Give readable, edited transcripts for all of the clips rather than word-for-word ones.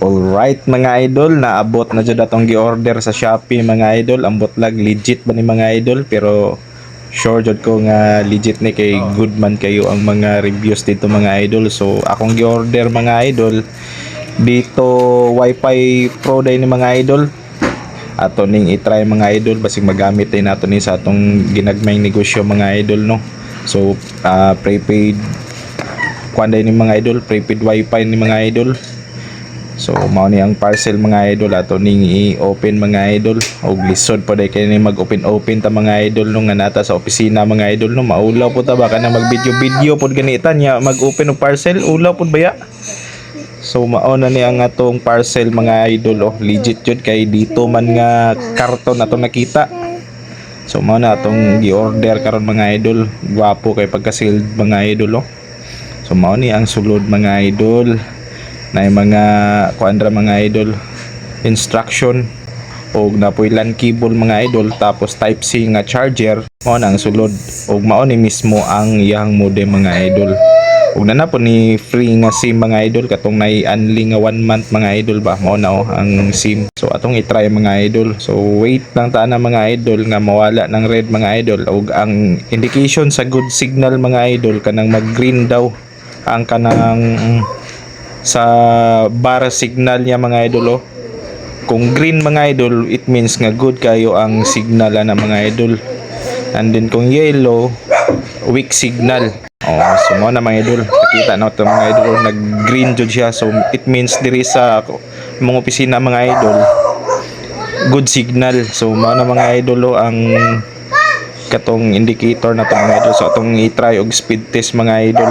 Alright mga idol, naabot na dyan atong gi-order sa Shopee mga idol. Ambot lag legit ba ni mga idol, pero sure jud ko nga legit ni kay good man kayo ang mga reviews dito mga idol. So akong gi-order mga idol dito Wi-Fi Pro day ni mga idol. Ato ning i-try mga idol basig magamit din nato ni sa atong ginagmayng negosyo mga idol no. So prepaid kuan day ni mga idol, prepaid Wi-Fi ni mga idol. So mao ni ang parcel mga idol ato ning i-open mga idol og lisod pa day kay ni mag-open ta mga idol no nga nata sa opisina mga idol no maulaw pud ta baka na mag-video pud ganita nya mag-open og parcel ulaw pud baya. So mao na ni ang atong parcel mga idol oh legit jud kay dito man nga karton ato nakita. So mao na atong gi-order karon mga idol, gwapo kay pagka-sealed mga idol oh. So mao ni ang sulod mga idol. Na mga kuandra mga idol instruction og napoy LAN cable mga idol tapos type C nga charger mao na ang sulod og mao ni mismo ang iyang modem mga idol og na po ni free nga SIM mga idol katong nay unli nga 1 month mga idol ba mao na oh, ang SIM. So atong i-try mga idol, so wait lang ta na mga idol nga mawala ng red mga idol og ang indication sa good signal mga idol kanang mag green daw ang kanang sa bar signal niya mga idol oh. Kung green mga idol it means nga good kayo ang signal na mga idol, and then kung yellow weak signal oh. So mo na mga idol nakita na ito mga idol nag green jud siya, so it means diri sa mga opisina mga idol good signal. So mo na mga idol oh, ang katong indicator na to mga idol. So atong i-try og speed test mga idol.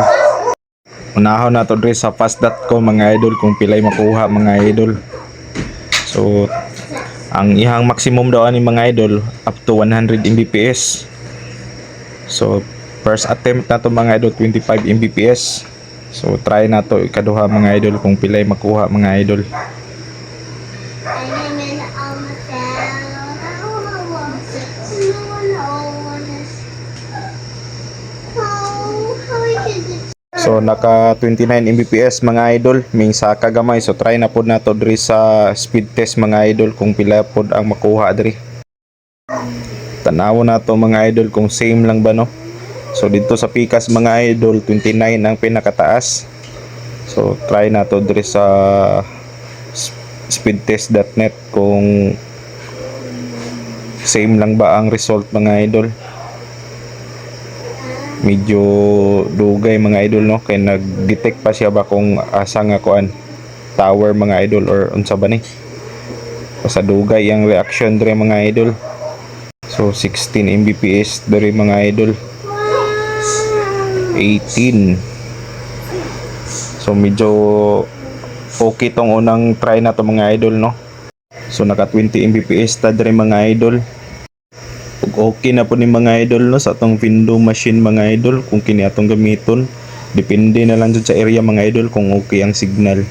Unahon na to dre sa fast.com mga idol kung pilay makuha mga idol. So ang ihang maximum daw ani mga idol up to 100 Mbps. So first attempt na to mga idol 25 Mbps. So try na to ikaduha mga idol kung pilay makuha mga idol. So naka 29 Mbps mga idol, ming sa kagamay. So try na pod nato diri sa speed test mga idol kung pila pod ang makuha diri. Tanaw na to mga idol kung same lang ba no. So dito sa Pikas mga idol 29 ang pinakataas. So try na to diri sa speedtest.net kung same lang ba ang result mga idol. Medyo dugay mga idol no kay nag-detect pa siya ba kung asa nga kuan tower mga idol or unsa ba ni sa dugay ang reaction dire mga idol. So 16 Mbps dire mga idol, 18. So medyo okay tong unang try na to mga idol no. So naka 20 Mbps ta dire mga idol. Okay na po ni mga idol no sa atong window machine mga idol kung kini atong gamiton, depende na lang dun sa area mga idol kung okay ang signal.